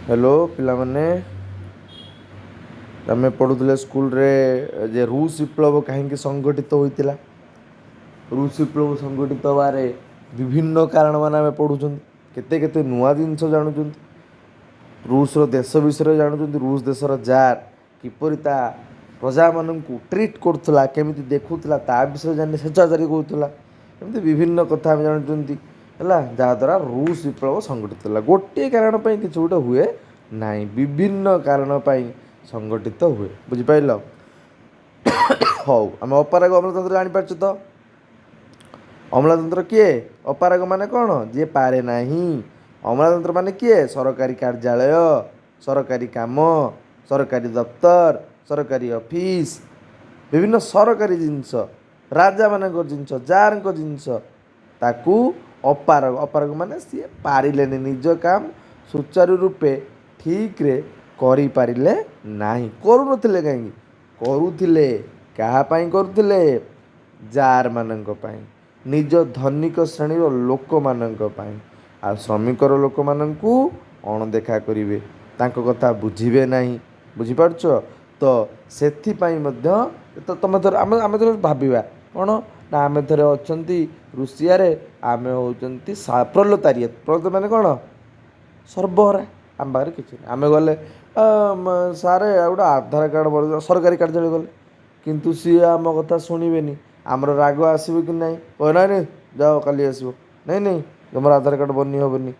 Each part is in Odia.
हेलो पिलामाने आमे पढ़ुले स्कूल रे जे रूस विप्लव कहीं संगठित होता रूस विप्लव संगठित हबारे विभिन्न कारण मान आम पढ़ुं केते केते नुआ जिनस जानूँ रूस रो देश विषय जानूँ रूस देशर जार किपरि ता प्रजा मानक ट्रीट करुला केमी देखुला ता विषय जानी स्वेच्छाचारी कहला एमती विभिन्न कथा आम जानूँ है जहाँद्वारा रूस विप्लव संगठित है गोटे कारण कि गोटे हुए ना विभिन्न कारण संगठित हुए बुझिपार हौ आम अपारग अम्लतंत्र जापार तो अम्लतंत्र किए अपारग माने कौन जी पारे ना अम्लतंत्र माने किए सरकारी कार्यालय सरकारी काम सरकारी दफ्तर सरकारी ऑफिस विभिन्न सरकारी जिनस राजा मान जिनस जार जिनस ताकू अपारग अपारग माने सी पारे निज काम सुचारू रूपे ठीक रे करि पारिले नाही करूनथिले कहीं करूथिले कहापाई करूथिले जार मानक पाई निज धनिक श्रेणी लोक मानक पाई आ श्रमिकर लोक मानकू अणदेखा करिवे तांको कथा बुझिबे नाही बुझिपारछ तो सेथिपाई मध्य तो तुम थर आम थोड़े भाविबा कौन ना आम थोड़े अच्छा रुषिया रे आम होती प्रलतारियत प्रलत माने कौन सर्वहरा आम पाखे किसी ना आम गले सारे गोटे आधार कार्ड सरकारी कार्यालय गले किंतु सी आम कथा शुणवे आमर राग आसब कि ना कह ना नहीं जाओ काली आसब नहीं नहीं तुम आधार कार्ड बनी हेनी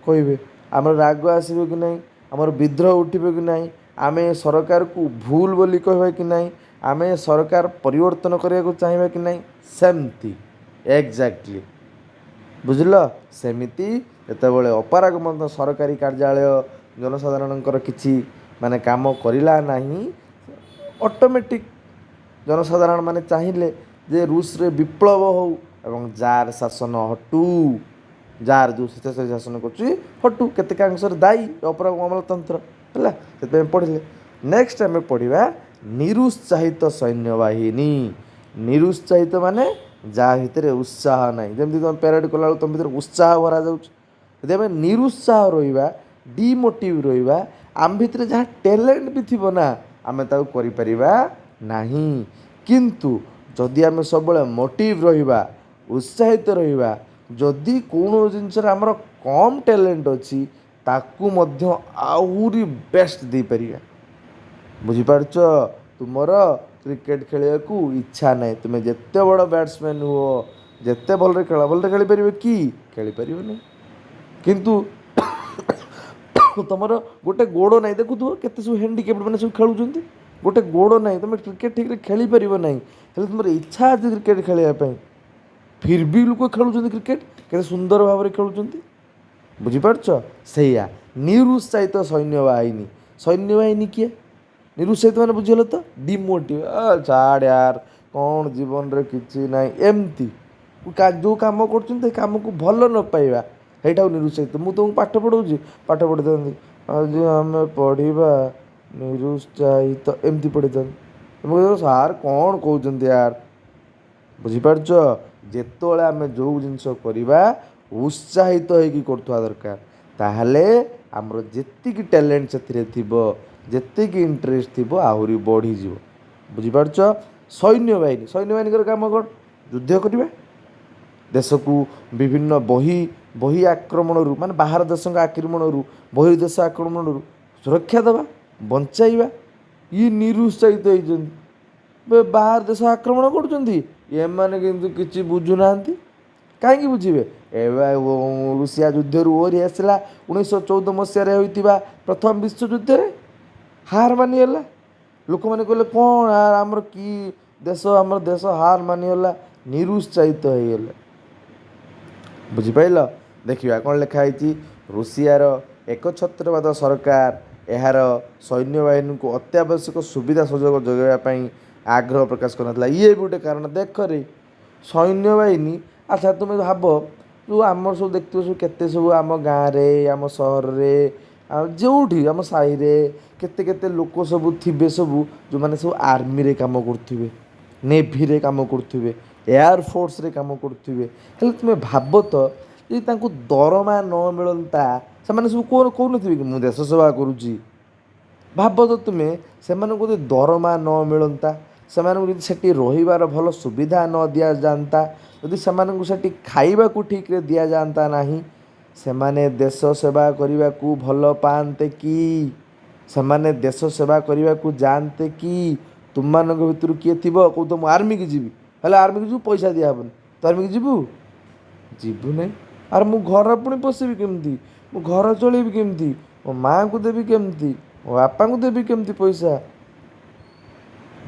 कहे आम राग आसब कि ना आमर विद्रोह उठे कि ना आम सरकार को भूल बोली कह कि ना आम सरकार परिवर्तन करने को चाहिए कि ना सेमती एग्जैक्टली बुझल सेमिति जितेबाला अपारग मत सरकारी कार्यालय जनसाधारणकर किसी माने काम करला नहीं ऑटोमेटिक जनसाधारण माने चाहिए जे रूस रे विप्लव हो एवं जार शासन हटू जार जो स्वेच्छाचारी शासन कर हटू केतेकांश दायी अपराग अमलतंत्र है पढ़ले नेक्स्ट आम पढ़ा निरुत्साहित सैन्यबाहिनी निरुत्साहित माने जहाँ भितर उत्साह ना जमी तुम पैरेड कला तुम भर उत्साह भरा जाए आम निरुत्साह रहा डिमोटिव रहा आम भितर जहाँ टैलेंट भी थी ना आम नहीं किंतु जदि आम सब मोटिव रहा उत्साहित रहा जदि कौन जिनस आमर कम टैलेंट अच्छी ताकू मध्य आहुरी बेस्ट दे पार बुझिपार तुमर क्रिकेट खेलिया को इच्छा ना तुम्हें जिते बड़ बैट्समैन हुओ जिते भल भल खेली पारे कि खेली पार नहीं किंतु तुम गोटे गोड़ ना देखु केते सब हैंडिकेप्ड मैंने सब खेलुं गोटे गोड़ ना तुम क्रिकेट ठीक खेली पार ना तुम इच्छा अच्छे क्रिकेट खेलने फिर भी लोग खेलुं क्रिकेट के सुंदर भाव में खेलुं बुझिपार से निरुत्साहित सैन्यबाहिनी किए निरुत्साहित मैंने बुझल तो डिमोटिव छाड़ यार कौन जीवन रे किसी ना एमती जो कम कर को भल न पाइबा ସେଇଟା ନିରୁତ୍ସାହିତ ମୁଁ ତୁମକୁ ପାଠ ପଢ଼ାଉଛି ପାଠ ପଢ଼ିଥାନ୍ତି ଆଜି ଆମେ ପଢ଼ିବା ନିରୁତ୍ସାହିତ ଏମିତି ପଢ଼ିଥାନ୍ତି ମୁଁ କହିବ ସାର୍ କ'ଣ କହୁଛନ୍ତି ୟାର ବୁଝିପାରୁଛ ଯେତେବେଳେ ଆମେ ଯେଉଁ ଜିନିଷ କରିବା ଉତ୍ସାହିତ ହେଇକି କରୁଥିବା ଦରକାର ତାହେଲେ ଆମର ଯେତିକି ଟ୍ୟାଲେଣ୍ଟ ସେଥିରେ ଥିବ ଯେତିକି ଇଣ୍ଟରେଷ୍ଟ ଥିବ ଆହୁରି ବଢ଼ିଯିବ ବୁଝିପାରୁଛ ସୈନ୍ୟବାହିନୀଙ୍କର କାମ କ'ଣ ଯୁଦ୍ଧ କରିବା देश को विभिन्न बही आक्रमण माने बाहर देश आक्रमण बहिर्देश आक्रमण सुरक्षा देवा बंचाइबा ये निरुत्साहित होती बाहर देश आक्रमण कर किसी बुझुना कहीं बुझे रूसिया युद्ध ओहरी आसला 1914 मसीह होता प्रथम विश्वयुद्ध हार मानिगला लोक मैंने कहले कौन यार आमर कि देश हार मानिगला निरुत्साहित होगला बुझिपाल देखा कौन लिखाई रूसियार एकछत्रवाद सरकार यार सैन्यबाहिनी को अत्यावश्यक सुविधा सुजोग जोगाइवाई आग्रह प्रकाश करना ये भी गोटे कारण देख रे सैन्यबाहिनी अच्छा तुम भाव जो आम सब देखते सब केते सब आम गाँव में आम सहर में जो आम साई केते केते लोक सब थे सब जो मैंने सब आर्मी रे काम करुवे नेवी रे काम करुवे एयरफोर्स रे काम करुवे हेल्ले तुम्हें भाव तो ଯଦି ତାଙ୍କୁ ଦରମା ନ ମିଳନ୍ତା ସେମାନେ ସବୁ କହୁନଥିବେ କି ମୁଁ ଦେଶ ସେବା କରୁଛି। ଭାବ ତ ତୁମେ ସେମାନଙ୍କୁ ଯଦି ଦରମା ନ ମିଳନ୍ତା, ସେମାନଙ୍କୁ ଯଦି ସେଠି ରହିବାର ଭଲ ସୁବିଧା ନ ଦିଆଯାଆନ୍ତା, ଯଦି ସେମାନଙ୍କୁ ସେଠି ଖାଇବାକୁ ଠିକ୍ରେ ଦିଆଯାଆନ୍ତା ନାହିଁ, ସେମାନେ ଦେଶ ସେବା କରିବାକୁ ଭଲ ପାଆନ୍ତେ କି? ସେମାନେ ଦେଶ ସେବା କରିବାକୁ ଯାଆନ୍ତେ କି? ତୁମମାନଙ୍କ ଭିତରୁ କିଏ ଥିବ କହୁଥିବ ମୁଁ ଆର୍ମିକି ଯିବି, ହେଲେ ଆର୍ମିକି ଯିବୁ ପଇସା ଦିଆହେବନି, ତୁ ଆର୍ମିକି ଯିବୁ? ଯିବୁ ନାହିଁ। ଆରେ ମୁଁ ଘର ପୁଣି ପୋଷିବି କେମିତି? ମୁଁ ଘର ଚଳେଇବି କେମିତି? ମୋ ମାଆଙ୍କୁ ଦେବି କେମିତି? ମୋ ବାପାଙ୍କୁ ଦେବି କେମିତି ପଇସା?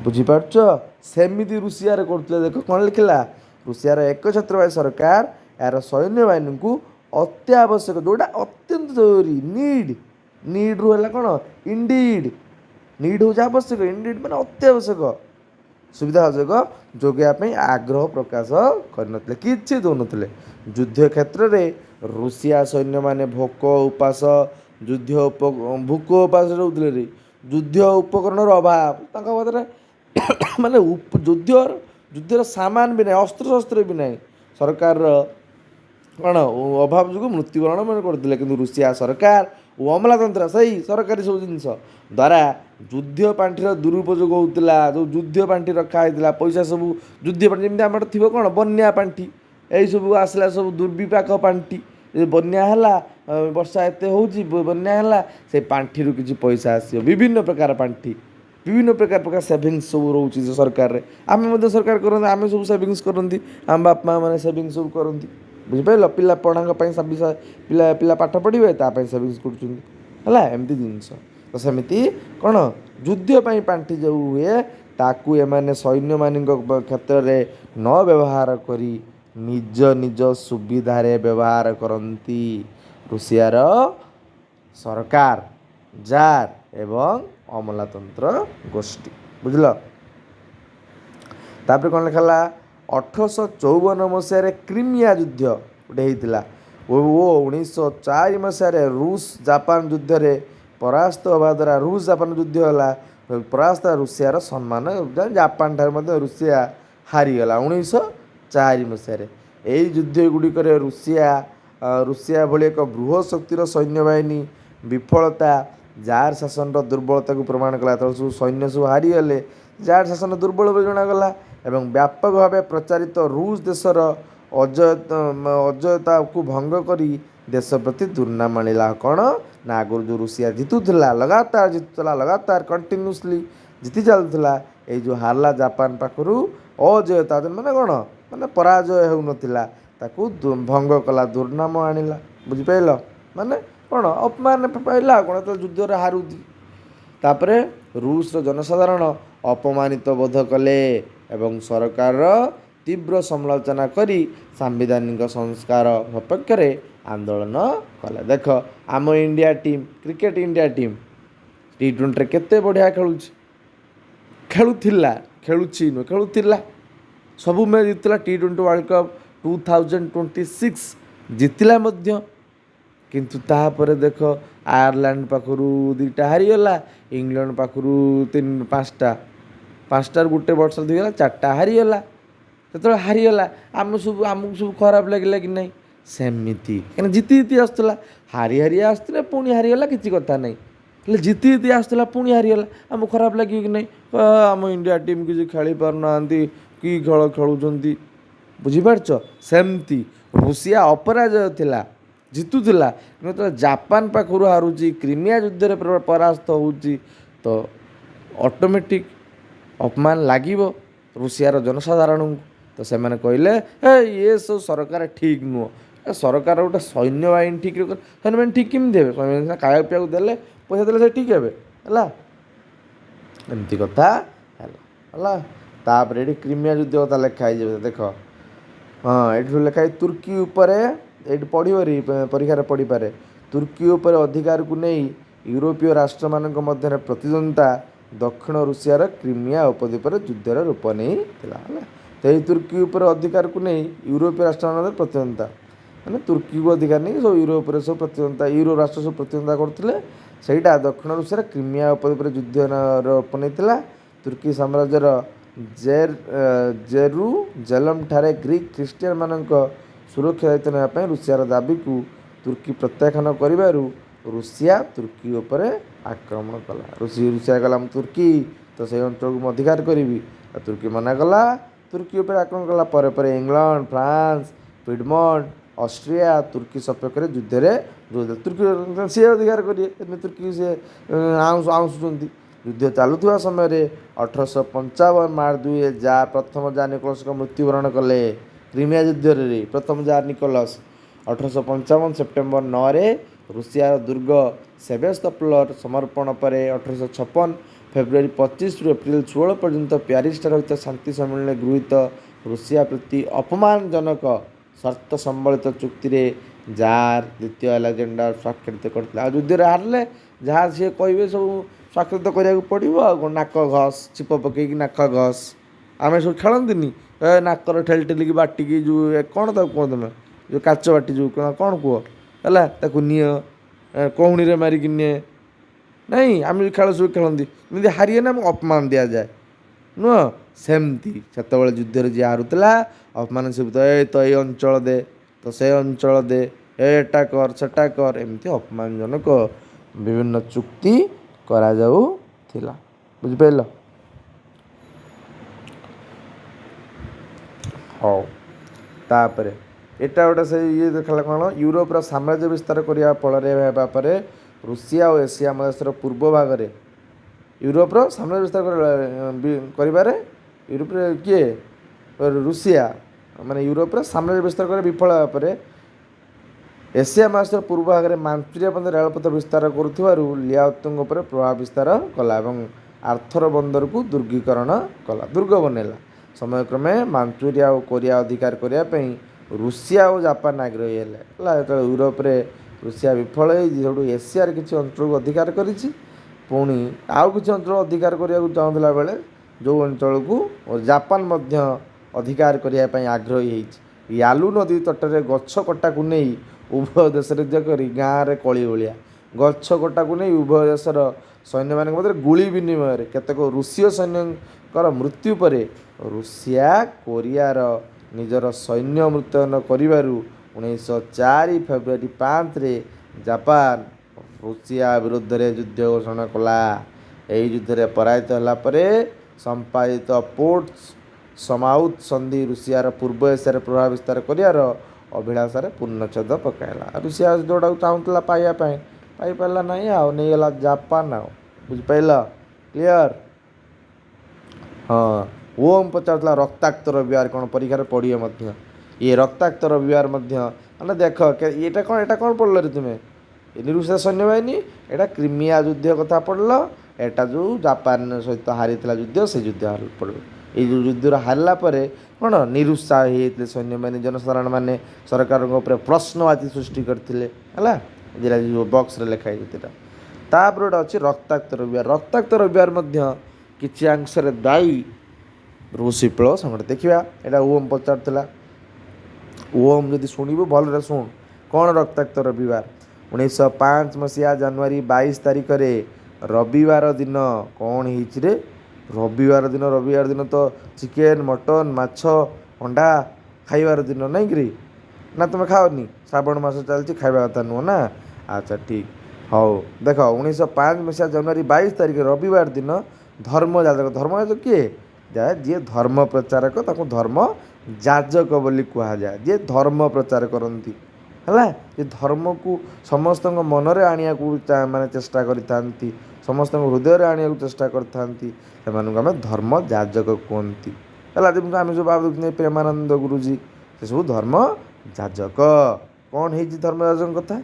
ବୁଝିପାରୁଛ? ସେମିତି ରୁଷିଆରେ କରୁଥିଲେ। ଦେଖ କ'ଣ ଲେଖିଲା, ରୁଷିଆର ଏକଛତ୍ରବାଦୀ ସରକାର ଏହାର ସୈନ୍ୟବାହିନୀଙ୍କୁ ଅତ୍ୟାବଶ୍ୟକ, ଯେଉଁଟା ଅତ୍ୟନ୍ତ ଜରୁରୀ, ନିଡ୍ରୁ ହେଲା କ'ଣ ଇଣ୍ଡିଡ୍, ନିଡ୍ ହେଉଛି ଆବଶ୍ୟକ, ଇଣ୍ଡିଡ୍ ମାନେ ଅତ୍ୟାବଶ୍ୟକ ସୁବିଧା ସୁଯୋଗ ଯୋଗାଇବା ପାଇଁ ଆଗ୍ରହ ପ୍ରକାଶ କରିନଥିଲେ, କିଛି ଦେଉନଥିଲେ। ଯୁଦ୍ଧ କ୍ଷେତ୍ରରେ ରୁଷିଆ ସୈନ୍ୟମାନେ ଭୋକ ଉପାସ ଭୋକ ଉପାସ ରହୁଥିଲେ। ଯୁଦ୍ଧ ଉପକରଣର ଅଭାବ ତାଙ୍କ ପାଖରେ ମାନେ ଯୁଦ୍ଧର ସାମାନ ବି ନାହିଁ, ଅସ୍ତ୍ରଶସ୍ତ୍ର ବି ନାହିଁ। ସରକାରର କ'ଣ ଅଭାବ ଯୋଗୁଁ ମୃତ୍ୟୁବରଣ ମାନେ କରୁଥିଲେ। କିନ୍ତୁ ରୁଷିଆ ସରକାର ଓ ଅମଲାତନ୍ତ୍ର ସେଇ ସରକାରୀ ସବୁ ଜିନିଷ ଦ୍ୱାରା ଯୁଦ୍ଧ ପାଣ୍ଠିର ଦୁରୁପଯୋଗ ହେଉଥିଲା। ଯେଉଁ ଯୁଦ୍ଧ ପାଣ୍ଠି ରଖା ହେଇଥିଲା ପଇସା ସବୁ ଯୁଦ୍ଧ ପାଣ୍ଠି, ଯେମିତି ଆମର ଥିବ କ'ଣ ବନ୍ୟା ପାଣ୍ଠି, ଏଇସବୁ ଆସିଲା ସବୁ ଦୁର୍ବିପାକ ପାଣ୍ଠି। ବନ୍ୟା ହେଲା, ବର୍ଷା ଏତେ ହେଉଛି, ବନ୍ୟା ହେଲା, ସେ ପାଣ୍ଠିରୁ କିଛି ପଇସା ଆସିବ। ବିଭିନ୍ନ ପ୍ରକାର ପାଣ୍ଠି, ବିଭିନ୍ନ ପ୍ରକାର ସେଭିଙ୍ଗସ୍ ସବୁ ରହୁଛି ଯେ ସରକାରରେ। ଆମେ ମଧ୍ୟ ସରକାର କରନ୍ତି, ଆମେ ସବୁ ସେଭିଙ୍ଗସ୍ କରନ୍ତି, ଆମ ବାପା ମାଆ ମାନେ ସେଭିଙ୍ଗସ୍ ସବୁ କରନ୍ତି। ବୁଝିପାରିଲ? ପିଲା ପଢ଼ାଙ୍କ ପାଇଁ ପିଲା ପାଠ ପଢ଼ିବେ ତା ପାଇଁ ସେଭିଙ୍ଗସ୍ କରୁଛନ୍ତି, ହେଲା ଏମିତି ଜିନିଷ। ତ ସେମିତି କ'ଣ ଯୁଦ୍ଧ ପାଇଁ ପାଣ୍ଠି ଯେଉଁ ହୁଏ ତାକୁ ଏମାନେ ସୈନ୍ୟମାନଙ୍କ କ୍ଷେତ୍ରରେ ନ ବ୍ୟବହାର କରି ନିଜ ସୁବିଧାରେ ବ୍ୟବହାର କରନ୍ତି। ରୁଷିଆର ସରକାର, ଜାର୍ ଏବଂ ଅମଲାତନ୍ତ୍ର ଗୋଷ୍ଠୀ। ବୁଝିଲ? ତାପରେ କ'ଣ ଲେଖା ହେଲା, 1854 ମସିହାରେ କ୍ରିମିଆ ଯୁଦ୍ଧ ଗୋଟେ ହେଇଥିଲା ଓ 1904 ମସିହାରେ ରୁଷ ଜାପାନ ଯୁଦ୍ଧରେ ପରାସ୍ତ ହେବା ଦ୍ୱାରା ରୁଷ ଜାପାନ ଯୁଦ୍ଧ ହେଲା, ପରାସ୍ତ ରୁଷିଆର ସମ୍ମାନ, ଜାପାନ ଠାରୁ ମଧ୍ୟ ରୁଷିଆ ହାରିଗଲା 1904 ମସିହାରେ। ଏହି ଯୁଦ୍ଧ ଗୁଡ଼ିକରେ ରୁଷିଆ ଭଳି ଏକ ବୃହତ ଶକ୍ତିର ସୈନ୍ୟବାହିନୀ ବିଫଳତା ଜାର୍ ଶାସନର ଦୁର୍ବଳତାକୁ ପ୍ରମାଣ କଲା। ଯେତେବେଳେ ସବୁ ସୈନ୍ୟ ସବୁ ହାରିଗଲେ, ଜାର୍ ଶାସନ ଦୁର୍ବଳ ବୋଲି ଜଣାଗଲା ଏବଂ ବ୍ୟାପକ ଭାବେ ପ୍ରଚାରିତ ରୁଷ ଦେଶର ଅଜୟତାକୁ ଭଙ୍ଗ କରି ଦେଶ ପ୍ରତି ଦୁର୍ନାମ ଆଣିଲା। କ'ଣ ନା ଆଗରୁ ଯେଉଁ ରୁଷିଆ ଜିତୁଥିଲା, ଲଗାତାର କଣ୍ଟିନ୍ୟୁସଲି ଜିତି ଚାଲୁଥିଲା, ଏଇ ଯେଉଁ ହାରିଲା ଜାପାନ ପାଖରୁ, ଅଜୟତା ମାନେ କ'ଣ ମାନେ ପରାଜୟ ହେଉନଥିଲା, ତାକୁ ଭଙ୍ଗ କଲା, ଦୁର୍ନାମ ଆଣିଲା। ବୁଝିପାରିଲ? ମାନେ କ'ଣ ଅପମାନ ପାଇଲା, କ'ଣ ତ ଯୁଦ୍ଧରେ ହାରୁଛି। ତାପରେ ରୁଷର ଜନସାଧାରଣ ଅପମାନିତ ବୋଧ କଲେ ଏବଂ ସରକାରର ତୀବ୍ର ସମାଲୋଚନା କରି ସାମ୍ବିଧାନିକ ସଂସ୍କାର ସପକ୍ଷରେ ଆନ୍ଦୋଳନ କଲେ। ଦେଖ ଆମ India team, cricket India team T20ରେ କେତେ ବଢ଼ିଆ ଖେଳୁଥିଲା, ସବୁ ମ୍ୟାଚ୍ ଜିତିଥିଲା। T20 ୱାର୍ଲଡ଼ କପ୍ 2026 ଜିତିଲା ମଧ୍ୟ। କିନ୍ତୁ ତାପରେ ଦେଖ ଆୟାରଲାଣ୍ଡ ପାଖରୁ 2ଟା ହାରିଗଲା, ଇଂଲଣ୍ଡ ପାଖରୁ 5ଟାରୁ ଗୋଟେ ବର୍ଷ ହେଇଗଲା 4ଟା ହାରିଗଲା। ଯେତେବେଳେ ହାରିଗଲା ଆମକୁ ସବୁ ଖରାପ ଲାଗିଲା କି ନାହିଁ? ସେମିତି କାହିଁକିନା ଜିତି ଆସୁଥିଲା, ହାରି ଆସୁଥିଲେ ପୁଣି ହାରିଗଲା, କିଛି କଥା ନାହିଁ। ହେଲେ ଜିତି ଆସୁଥିଲା ପୁଣି ହାରିଗଲା, ଆମକୁ ଖରାପ ଲାଗିବ କି ନାହିଁ? ଆମ ଇଣ୍ଡିଆ ଟିମ୍ କିଛି ଖେଳି ପାରୁନାହାନ୍ତି, କି ଖେଳ ଖେଳୁଛନ୍ତି। ବୁଝିପାରୁଛ? ସେମିତି ରୁଷିଆ ଅପରାଜୟ ଥିଲା, ଜିତୁଥିଲା, କିନ୍ତୁ ଯେତେବେଳେ ଜାପାନ ପାଖରୁ ହାରୁଛି, କ୍ରିମିଆ ଯୁଦ୍ଧରେ ପରାସ୍ତ ହେଉଛି, ତ ଅଟୋମେଟିକ୍ ଅପମାନ ଲାଗିବ ରୁଷିଆର ଜନସାଧାରଣଙ୍କୁ। ତ ସେମାନେ କହିଲେ ଇଏ ସବୁ ସରକାର ଠିକ୍ ନୁହଁ। ସରକାର ଗୋଟେ ସୈନ୍ୟବାହିନୀ ସୈନ୍ୟବାହିନୀ ଠିକ୍ କେମିତି ହେବେ? ସୈନ୍ୟବାହିନୀ ଖାଇବାକୁ ପିଇବାକୁ ଦେଲେ, ପଇସା ଦେଲେ ସେ ଠିକ୍ ହେବେ, ହେଲା ଏମିତି କଥା ହେଲା। ତାପରେ ଏଠି କ୍ରିମିଆ ଯୁଦ୍ଧ କଥା ଲେଖା ହେଇଯିବ। ଦେଖ ଏଇଠି ଲେଖା ହେଇ ତୁର୍କୀ ଉପରେ, ଏଇଠି ପଢ଼ିବରି ପରୀକ୍ଷାରେ ପଡ଼ିପାରେ। ତୁର୍କୀ ଉପରେ ଅଧିକାରକୁ ନେଇ ୟୁରୋପୀୟ ରାଷ୍ଟ୍ରମାନଙ୍କ ମଧ୍ୟରେ ପ୍ରତିଦ୍ୱନ୍ଦିତା ଦକ୍ଷିଣ ରୁଷିଆର କ୍ରିମିଆ ଉପଦ୍ୱୀପରେ ଯୁଦ୍ଧର ରୂପ ନେଇଥିଲା, ହେଲା। ତ ଏହି ତୁର୍କୀ ଉପରେ ଅଧିକାରକୁ ନେଇ ୟୁରୋପୀୟ ରାଷ୍ଟ୍ରମାନଙ୍କ ମଧ୍ୟରେ ପ୍ରତିଦ୍ୱନ୍ଦିତା, ମାନେ ତୁର୍କୀକୁ ଅଧିକାର ନେଇ ସବୁ ୟୁରୋପରେ ସବୁ ପ୍ରତିଦ୍ୱନ୍ଦିତା, ୟୁରୋ ରାଷ୍ଟ୍ର ସବୁ ପ୍ରତିଦ୍ୱନ୍ଦିତା କରୁଥିଲେ। ସେଇଟା ଦକ୍ଷିଣ ରୁଷିଆର କ୍ରିମିଆ ଉପଦ୍ୱୀପରେ ଯୁଦ୍ଧର ରୂପ ନେଇଥିଲା। ତୁର୍କୀ ସାମ୍ରାଜ୍ୟର ଜେରୁଜେଲମ୍ ଠାରେ ଗ୍ରୀକ୍ ଖ୍ରୀଷ୍ଟିଆନମାନଙ୍କ ସୁରକ୍ଷା ଦାୟିତ୍ୱ ନେବା ପାଇଁ ରୁଷିଆର ଦାବିକୁ ତୁର୍କୀ ପ୍ରତ୍ୟାଖ୍ୟାନ କରିବାରୁ ରୁଷିଆ ତୁର୍କୀ ଉପରେ ଆକ୍ରମଣ କଲା। ରୁଷିଆ କଲା ମୁଁ ତୁର୍କୀ ତ ସେଇ ଅଞ୍ଚଳକୁ ମୁଁ ଅଧିକାର କରିବି। ଆଉ ତୁର୍କୀ ମନା କଲା, ତୁର୍କୀ ଉପରେ ଆକ୍ରମଣ କଲା। ପରେ ପରେ ଇଂଲଣ୍ଡ, ଫ୍ରାନ୍ସ, ପିଡ଼ମଣ୍ଟ, ଅଷ୍ଟ୍ରିଆ ତୁର୍କୀ ସପକ୍ଷରେ ଯୁଦ୍ଧରେ ଯୋଗ ଦେଲେ। ତୁର୍କୀ ସିଏ ଅଧିକାର କରିବେ, ଏମିତି ତୁର୍କୀ ସିଏ ଆଉଁସୁଛନ୍ତି। ଯୁଦ୍ଧ ଚାଲୁଥିବା ସମୟରେ 1855 ମାର୍ଚ୍ଚ 2 ଜାର୍ ପ୍ରଥମ ଜାର୍ ନିକୋଲସଙ୍କ ମୃତ୍ୟୁବରଣ କଲେ। କ୍ରିମିଆ ଯୁଦ୍ଧରେ ପ୍ରଥମ ଜାର୍ ନିକୋଲସ। 1855 ସେପ୍ଟେମ୍ବର 9ରେ ରୁଷିଆର ଦୁର୍ଗ ସେଭେସ୍ତୋପୋଲର ସମର୍ପଣ ପରେ 1856 ଫେବୃଆରୀ 25ରୁ ଏପ୍ରିଲ 16 ପର୍ଯ୍ୟନ୍ତ ପ୍ୟାରିସଠାରେ ହୋଇଥିବା ଶାନ୍ତି ସମ୍ମିଳନୀରେ ଗୃହୀତ ରୁଷିଆ ପ୍ରତି ଅପମାନଜନକ ସର୍ତ୍ତ ସମ୍ବଳିତ ଚୁକ୍ତିରେ ଜାର୍ ଦ୍ୱିତୀୟ ଆଲେକ୍ଜାଣ୍ଡାର ସ୍ୱାକ୍ଷରିତ କରିଥିଲେ। ଆଉ ଯୁଦ୍ଧରେ ହାରିଲେ ଯାହା ସିଏ କହିବେ ସବୁ ସ୍ୱାକ୍ଷରିତ କରିବାକୁ ପଡ଼ିବ। ଆଉ କ'ଣ ନାକ ଘସ୍, ଛିପ ପକେଇକି ନାକ ଘସ୍। ଆମେ ସବୁ ଖେଳନ୍ତିନି, ନାକର ଠେଲି ଠେଲିକି ବାଟିକି ଯେଉଁ କ'ଣ ତାକୁ କୁହ ତମେ, ଯେଉଁ କାଚ ବାଟି ଯେଉଁ କ'ଣ କୁହ ହେଲା, ତାକୁ ନିଅ କହୁଣିରେ ମାରିକି ନିଏ। ନାଇଁ ଆମେ ଯେଉଁ ଖେଳ ସବୁ ଖେଳନ୍ତି, ଏମିତି ହାରିଏ ନା ଆମକୁ ଅପମାନ ଦିଆଯାଏ ନୁହଁ। ସେମିତି ସେତେବେଳେ ଯୁଦ୍ଧରେ ଯିଏ ହାରୁଥିଲା ଅପମାନ ସବୁ ତ ଏଇ ଅଞ୍ଚଳ ଦେ, ତ ସେ ଅଞ୍ଚଳ ଦେ, ଏଟା କର ସେଟା କର, ଏମିତି ଅପମାନଜନକ ବିଭିନ୍ନ ଚୁକ୍ତି କରାଯାଉଥିଲା। ବୁଝିପାରିଲ? ହଉ, ତାପରେ ଏଟା ଗୋଟେ ସେଇ ଇଏ ଦେଖିଲା କ'ଣ, ୟୁରୋପର ସାମ୍ରାଜ୍ୟ ବିସ୍ତାର କରିବା ଫଳରେ ହେବା ପରେ ରୁଷିଆ ଓ ଏସିଆ ମହାଦେଶର ପୂର୍ବ ଭାଗରେ ୟୁରୋପର ସାମ୍ରାଜ୍ୟ ବିସ୍ତାର କରିବାରେ ୟୁରୋପରେ କିଏ ରୁଷିଆ ମାନେ ୟୁରୋପର ସାମ୍ରାଜ୍ୟ ବିସ୍ତାର କରିବା ବିଫଳ ହେବା ପରେ ଏସିଆ ମହାଦେଶର ପୂର୍ବ ଭାଗରେ ମାଞ୍ଚୁରିଆ ପର୍ଯ୍ୟନ୍ତ ରେଳପଥ ବିସ୍ତାର କରୁଥିବାରୁ ଲିଆଓତୁଙ୍ଗ ଉପରେ ପ୍ରଭାବ ବିସ୍ତାର କଲା ଏବଂ ଆର୍ଥର ବନ୍ଦରକୁ ଦୁର୍ଗୀକରଣ କଲା, ଦୁର୍ଗ ବନେଇଲା। ସମୟକ୍ରମେ ମାଞ୍ଚୁରିଆ ଓ କୋରିଆ ଅଧିକାର କରିବା ପାଇଁ ରୁଷିଆ ଓ ଜାପାନ ଆଗ୍ରହୀ ହେଲେ ହେଲା। ଯେତେବେଳେ ୟୁରୋପରେ ରୁଷିଆ ବିଫଳ ହେଇଛି, ସେଠୁ ଏସିଆର କିଛି ଅଞ୍ଚଳକୁ ଅଧିକାର କରିଛି। ପୁଣି ଆଉ କିଛି ଅଞ୍ଚଳ ଅଧିକାର କରିବାକୁ ଚାହୁଁଥିଲା ବେଳେ ଯେଉଁ ଅଞ୍ଚଳକୁ ଜାପାନ ମଧ୍ୟ ଅଧିକାର କରିବା ପାଇଁ ଆଗ୍ରହୀ ହେଇଛି। ୟାଲୁ ନଦୀ ତଟରେ ଗଛ କଟାକୁ ନେଇ ଉଭୟ ଦେଶରେ ଯୁଦ୍ଧ କରି ଗାଁରେ କଳି ଭଳିଆ ଗଛ କଟାକୁ ନେଇ ଉଭୟ ଦେଶର ସୈନ୍ୟମାନଙ୍କ ମଧ୍ୟରେ ଗୁଳି ବିନିମୟରେ କେତେକ ରୁଷୀୟ ସୈନ୍ୟଙ୍କର ମୃତ୍ୟୁ ପରେ ରୁଷିଆ କୋରିଆର ନିଜର ସୈନ୍ୟ ମୁତୟନ କରିବାରୁ 1904 ଫେବୃଆରୀ 5ରେ ଜାପାନ ରୁଷିଆ ବିରୁଦ୍ଧରେ ଯୁଦ୍ଧ ଘୋଷଣା କଲା। ଏହି ଯୁଦ୍ଧରେ ପରାଜିତ ହେଲା ପରେ ସମ୍ପାଦିତ ପୋର୍ଟସ୍ ସମାଉଥ୍ ସନ୍ଧି ରୁଷିଆର ପୂର୍ବ ଏସିଆରେ ପ୍ରଭାବ ବିସ୍ତାର କରିବାର ଅଭିଳାଷରେ ପୂର୍ଣ୍ଣଚ୍ଛେଦ ପକାଇଲା। ରୁଷିଆ ଯେଉଁଟାକୁ ଚାହୁଁଥିଲା ପାଇବା ପାଇଁ ପାଇପାରିଲା ନାହିଁ, ଆଉ ନେଇଗଲା ଜାପାନ। ଆଉ ବୁଝିପାରିଲ? କ୍ଲିଅର? ହଁ। ଓମ୍ ପଚାରୁଥିଲା ରକ୍ତାକ୍ତ ରବିବାର କ'ଣ ପରୀକ୍ଷାରେ ପଡ଼ିବ ମଧ୍ୟ। ଇଏ ରକ୍ତାକ୍ତ ରବିବାର ମଧ୍ୟ ମାନେ ଦେଖ ଏଇଟା କ'ଣ ପଢ଼ିଲ ରେ ତୁମେ? ରୁଷିଆ ସୈନ୍ୟବାହିନୀ, ଏଇଟା କ୍ରିମିଆ ଯୁଦ୍ଧ କଥା ପଢ଼ିଲ। ଏଇଟା ଯେଉଁ ଜାପାନ ସହିତ ହାରିଥିଲା ଯୁଦ୍ଧ, ସେ ଯୁଦ୍ଧ ପଡ଼ିବ। ଏଇ ଯେଉଁ ଯୁଦ୍ଧରେ ହାରିଲା ପରେ କ'ଣ ନିରୁତ୍ସାହ ହେଇଯାଇଥିଲେ ସୈନ୍ୟବାହିନୀ, ଜନସାଧାରଣ ମାନେ ସରକାରଙ୍କ ଉପରେ ପ୍ରଶ୍ନବାଚୀ ସୃଷ୍ଟି କରିଥିଲେ ହେଲା। ଯେଟା ବକ୍ସରେ ଲେଖା ହେଇଛି ଏଇଟା। ତାପରେ ଗୋଟେ ଅଛି ରକ୍ତାକ୍ତ ରବିବାର। ରକ୍ତାକ୍ତ ରବିବାର ମଧ୍ୟ କିଛି ଅଂଶରେ ଦାୟୀ ରୁଷ ବିପ୍ଳବ ସଂଗଠନ। ଦେଖିବା ଏଇଟା ଓମ୍ ପଚାରୁଥିଲା। ଓମ୍ ଯଦି ଶୁଣିବୁ ଭଲରେ ଶୁଣ। କ'ଣ ରକ୍ତାକ୍ତ ରବିବାର? 1905 ମସିହା ଜାନୁଆରୀ 22 ତାରିଖରେ ରବିବାର ଦିନ କ'ଣ ହେଇଛି ରେ? ରବିବାର ଦିନ ତ ଚିକେନ, ମଟନ, ମାଛ, ଅଣ୍ଡା ଖାଇବାର ଦିନ ନାଇଁ କିରି? ନା ତୁମେ ଖାଅନି? ଶ୍ରାବଣ ମାସ ଚାଲିଛି, ଖାଇବା କଥା ନୁହଁ ନା? ଆଚ୍ଛା ଠିକ୍। ହଉ ଦେଖ 1905 ମସିହା ଜାନୁଆରୀ 22 ତାରିଖ ରବିବାର ଦିନ ଧର୍ମଯାଜକ କିଏ? ଯିଏ ଧର୍ମ ପ୍ରଚାରକ, ତାକୁ ଧର୍ମ ଯାଜକ ବୋଲି କୁହାଯାଏ। ଯିଏ ଧର୍ମ ପ୍ରଚାର କରନ୍ତି ହେଲା, ଯେ ଧର୍ମକୁ ସମସ୍ତଙ୍କ ମନରେ ଆଣିବାକୁ ମାନେ ଚେଷ୍ଟା କରିଥାନ୍ତି, ସମସ୍ତଙ୍କ ହୃଦୟରେ ଆଣିବାକୁ ଚେଷ୍ଟା କରିଥାନ୍ତି, ସେମାନଙ୍କୁ ଆମେ ଧର୍ମ ଯାଜକ କୁହନ୍ତି ହେଲା। ଯେମିତି ଆମେ ସବୁ ଭାବୁଛନ୍ତି ପ୍ରେମାନନ୍ଦ ଗୁରୁଜୀ, ସେସବୁ ଧର୍ମ ଯାଜକ। କ'ଣ ହେଇଛି ଧର୍ମଯାଜକଙ୍କ କଥା?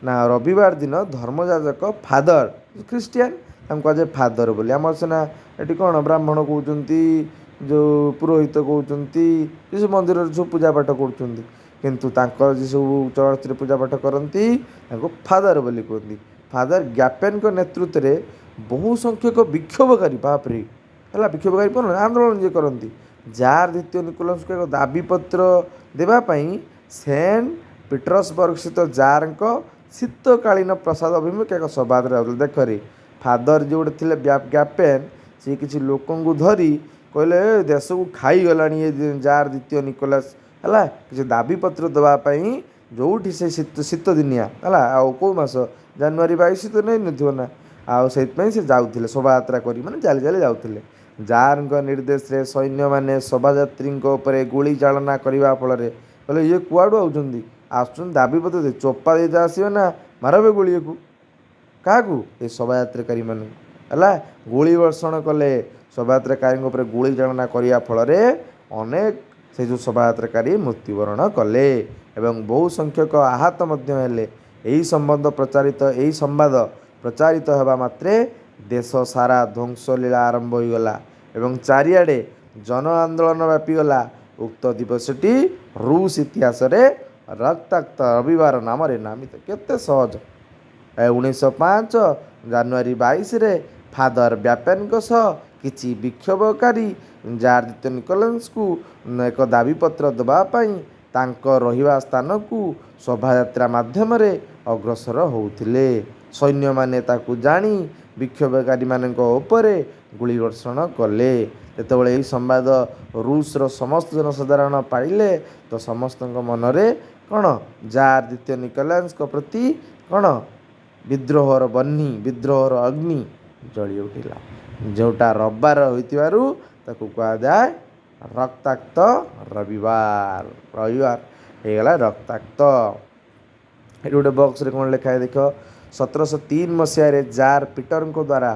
ନା ରବିବାର ଦିନ ଧର୍ମଯାଜକ ଫାଦର, ଖ୍ରୀଷ୍ଟିଆନ, ତାଙ୍କୁ କୁହାଯାଏ ଫାଦର ବୋଲି। ଆମର ସିନା ଏଠି କ'ଣ ବ୍ରାହ୍ମଣ କହୁଛନ୍ତି, ଯେଉଁ ପୁରୋହିତ କହୁଛନ୍ତି, ଯେସବୁ ମନ୍ଦିରରେ ସବୁ ପୂଜାପାଠ କରୁଛନ୍ତି, କିନ୍ତୁ ତାଙ୍କର ଯେସବୁ ଚର୍ଚ୍ଚରେ ପୂଜାପାଠ କରନ୍ତି ତାଙ୍କୁ ଫାଦର ବୋଲି କୁହନ୍ତି। ଫାଦର ଗ୍ୟାପେନଙ୍କ ନେତୃତ୍ୱରେ ବହୁ ସଂଖ୍ୟକ ବିକ୍ଷୋଭକାରୀ ବାପରେ ହେଲା, ବିକ୍ଷୋଭକାରୀ କ'ଣ ଆନ୍ଦୋଳନ ଯିଏ କରନ୍ତି, ଜାର୍ ଦ୍ୱିତୀୟ ନିକୋଲସଙ୍କୁ ଏକ ଦାବିପତ୍ର ଦେବା ପାଇଁ ସେଣ୍ଟ ପିଟର୍ସବର୍ଗ ସ୍ଥିତ ଜାର୍ଙ୍କ ଶୀତକାଳୀନ ପ୍ରସାଦ ଅଭିମୁଖେ ଏକ ଶୋଭାଯାତ୍ରା ଯାଉଥିଲେ। ଦେଖରେ ଫାଦର ଯିଏ ଗୋଟେ ଥିଲେ ଗ୍ୟାପେନ୍, ସେ କିଛି ଲୋକଙ୍କୁ ଧରି କହିଲେ ଦେଶକୁ ଖାଇଗଲାଣି ଏ ଜାର୍ ଦ୍ୱିତୀୟ ନିକୋଲାସ ହେଲା କିଛି ଦାବିପତ୍ର ଦେବା ପାଇଁ ଯେଉଁଠି ସେ ଶୀତ ଦିନିଆ ହେଲା ଆଉ କେଉଁ ମାସ ଜାନୁଆରୀ 22 ତ ନେଇନଥିବ ନା ଆଉ ସେଇଥିପାଇଁ ସେ ଯାଉଥିଲେ ଶୋଭାଯାତ୍ରା କରି ମାନେ ଚାଲି ଚାଲି ଯାଉଥିଲେ। ଜାରଙ୍କ ନିର୍ଦ୍ଦେଶରେ ସୈନ୍ୟମାନେ ଶୋଭାଯାତ୍ରୀଙ୍କ ଉପରେ ଗୁଳି ଚାଳନା କରିବା ଫଳରେ କହିଲେ ଇଏ କୁଆଡ଼ୁ ଆଉଛନ୍ତି ଆସୁଛନ୍ତି ଦାବିପତ୍ର ଦେଇ ଚୋପା ଦେଇତେ ଆସିବେ ନା ମାରବେ ଗୁଳିକୁ କାହାକୁ ଏ ଶୋଭାଯାତ୍ରାକାରୀ ମାନଙ୍କୁ ହେଲା ଗୁଳି ବର୍ଷଣ କଲେ। ଶୋଭାଯାତ୍ରାକାରୀଙ୍କ ଉପରେ ଗୁଳି ଚାଳନା କରିବା ଫଳରେ ଅନେକ ସେ ଯେଉଁ ଶୋଭାଯାତ୍ରାକାରୀ ମୃତ୍ୟୁବରଣ କଲେ ଏବଂ ବହୁ ସଂଖ୍ୟକ ଆହତ ମଧ୍ୟ ହେଲେ। ଏହି ସମ୍ବାଦ ପ୍ରଚାରିତ ହେବା ମାତ୍ରେ ଦେଶ ସାରା ଧ୍ୱଂସଲୀଳା ଆରମ୍ଭ ହୋଇଗଲା ଏବଂ ଚାରିଆଡ଼େ ଜନ ଆନ୍ଦୋଳନ ବ୍ୟାପିଗଲା। ଉକ୍ତ ଦିବସଟି ରୁଷ ଇତିହାସରେ ରକ୍ତାକ୍ତ ରବିବାର ନାମରେ ନାମିତ। କେତେ ସହଜ। 1905 ଜାନୁଆରୀ 22ରେ ଫାଦର ବ୍ୟାପେନଙ୍କ ସହ କିଛି ବିକ୍ଷୋଭକାରୀ ଜାର୍ ଦ୍ୱିତୀୟ ନିକୋଲାସଙ୍କୁ ଏକ ଦାବିପତ୍ର ଦେବା ପାଇଁ ତାଙ୍କ ରହିବା ସ୍ଥାନକୁ ଶୋଭାଯାତ୍ରା ମାଧ୍ୟମରେ ଅଗ୍ରସର ହେଉଥିଲେ। ସୈନ୍ୟମାନେ ତାକୁ ଜାଣି ବିକ୍ଷୋଭକାରୀମାନଙ୍କ ଉପରେ ଗୁଳି ବର୍ଷଣ କଲେ। ଯେତେବେଳେ ଏହି ସମ୍ବାଦ ରୁଷର ସମସ୍ତ ଜନସାଧାରଣ ପାଇଲେ ତ ସମସ୍ତଙ୍କ ମନରେ କ'ଣ ଜାର୍ ଦ୍ୱିତୀୟ ନିକୋଲାସଙ୍କ ପ୍ରତି କ'ଣ ବିଦ୍ରୋହର ଅଗ୍ନି ଜଳି ଉଠିଲା। ଯେଉଁଟା ରବିବାର ହୋଇଥିବାରୁ ତାକୁ କୁହାଯାଏ ରକ୍ତାକ୍ତ ରବିବାର ହେଇଗଲା ରକ୍ତାକ୍ତ। ଏଠି ଗୋଟେ ବକ୍ସରେ କ'ଣ ଲେଖା ଦେଖ 1703 ମସିହାରେ ଜାର୍ ପିଟରଙ୍କ ଦ୍ୱାରା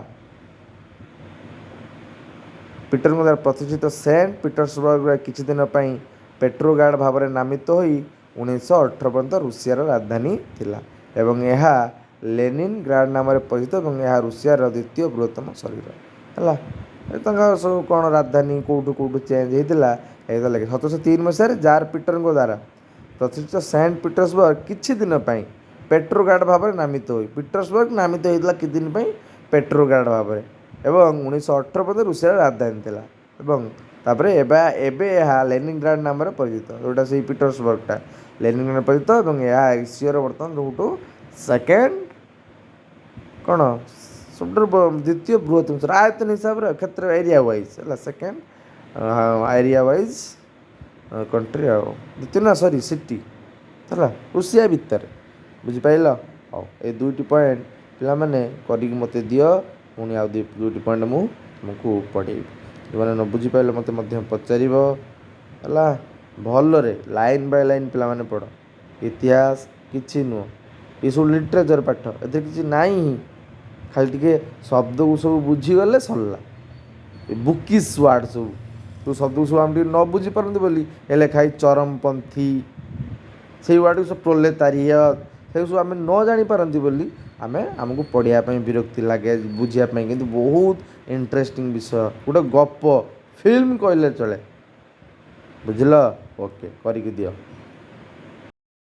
ପ୍ରତିଷ୍ଠିତ ସେଣ୍ଟ ପିଟର୍ସବର୍ଗରେ କିଛି ଦିନ ପାଇଁ ପେଟ୍ରୋଗ୍ରାଡ୍ ଭାବରେ ନାମିତ ହୋଇ 1918 ପର୍ଯ୍ୟନ୍ତ ରୁଷିଆର ରାଜଧାନୀ ଥିଲା ଏବଂ ଏହା ଲେନିନଗ୍ରାଡ୍ ନାମରେ ପରିଚିତ ଏବଂ ଏହା ରୁଷିଆର ଦ୍ୱିତୀୟ ବୃହତ୍ତମ ସହର ହେଲା। ତାଙ୍କର ସବୁ କ'ଣ ରାଜଧାନୀ କେଉଁଠୁ ଚେଞ୍ଜ ହେଇଥିଲା ଏଇଟା ଲେଖେ। 1703 ମସିହାରେ ଜାର୍ ପିଟରଙ୍କ ଦ୍ୱାରା ପ୍ରତିଷ୍ଠିତ ସେଣ୍ଟ ପିଟର୍ସବର୍ଗ କିଛି ଦିନ ପାଇଁ ପେଟ୍ରୋଗ୍ରାଡ୍ ଭାବରେ ନାମିତ ହୋଇ ପିଟର୍ସବର୍ଗ ନାମିତ ହୋଇଥିଲା କିଛି ଦିନ ପାଇଁ ପେଟ୍ରୋଗ୍ରାଡ୍ ଭାବରେ ଏବଂ 1918 ପର୍ଯ୍ୟନ୍ତ ରୁଷିଆର ରାଜଧାନୀ ଥିଲା ଏବଂ ତାପରେ ଏବେ ଏହା ଲେନିନଗ୍ରାଡ୍ ନାମରେ ପରିଚିତ। ଯେଉଁଟା ସେଇ ପିଟର୍ସବର୍ଗଟା ଲେନିନଗ୍ରାଡ୍ ପରିଚିତ ଏବଂ ଏହା ଏସିଆର ବର୍ତ୍ତମାନ ସବୁଠୁ ସେକେଣ୍ଡ କ'ଣ ସବୁଠାରୁ ଦ୍ୱିତୀୟ ବୃହତ୍ତମ ଆୟତନ ହିସାବରେ କ୍ଷେତ୍ର ଏରିଆ ୱାଇଜ୍ ହେଲା ସେକେଣ୍ଡ ଏରିଆ ୱାଇଜ୍ କଣ୍ଟ୍ରି ଆଉ ଦ୍ୱିତୀୟ ସିଟି ହେଲା ରୁଷିଆ ଭିତରେ। ବୁଝିପାରିଲ? ହଉ ଏ ଦୁଇଟି ପଏଣ୍ଟ ପିଲାମାନେ କରିକି ମୋତେ ଦିଅ। ପୁଣି ଆଉ ଦୁଇଟି ପଏଣ୍ଟ ମୁଁ ତୁମକୁ ପଢ଼େଇବି। ଯେଉଁମାନେ ନ ବୁଝିପାରିଲେ ମୋତେ ମଧ୍ୟ ପଚାରିବ ହେଲା। ଭଲରେ ଲାଇନ୍ ବାଇ ଲାଇନ୍ ପିଲାମାନେ ପଢ଼। ଇତିହାସ କିଛି ନୁହଁ, ଏସବୁ ଲିଟରେଚର ପାଠ, ଏଥିରେ କିଛି ନାହିଁ ହିଁ। ଖାଲି ଟିକେ ଶବ୍ଦକୁ ସବୁ ବୁଝିଗଲେ ସରିଲା। ବୁକିସ୍ ୱାର୍ଡ଼ ସବୁ ତୁ ଶବ୍ଦକୁ ସବୁ ଆମେ ଟିକେ ନ ବୁଝିପାରନ୍ତି ବୋଲି ଏ ଲେଖା ହେଇ ଚରମପନ୍ଥୀ ସେଇ ୱାର୍ଡ଼କୁ ସବୁ ପ୍ରୋଲେତାରିୟତ ସେଇ ସବୁ ଆମେ ନ ଜାଣିପାରନ୍ତି ବୋଲି ଆମକୁ ପଢ଼ିବା ପାଇଁ ବିରକ୍ତି ଲାଗେ ବୁଝିବା ପାଇଁ, କିନ୍ତୁ ବହୁତ ଇଣ୍ଟରେଷ୍ଟିଂ ବିଷୟ। ଗୋଟେ ଗପ ଫିଲ୍ମ କହିଲେ ଚଳେ। ବୁଝିଲ? ଓକେ କରିକି ଦିଅ।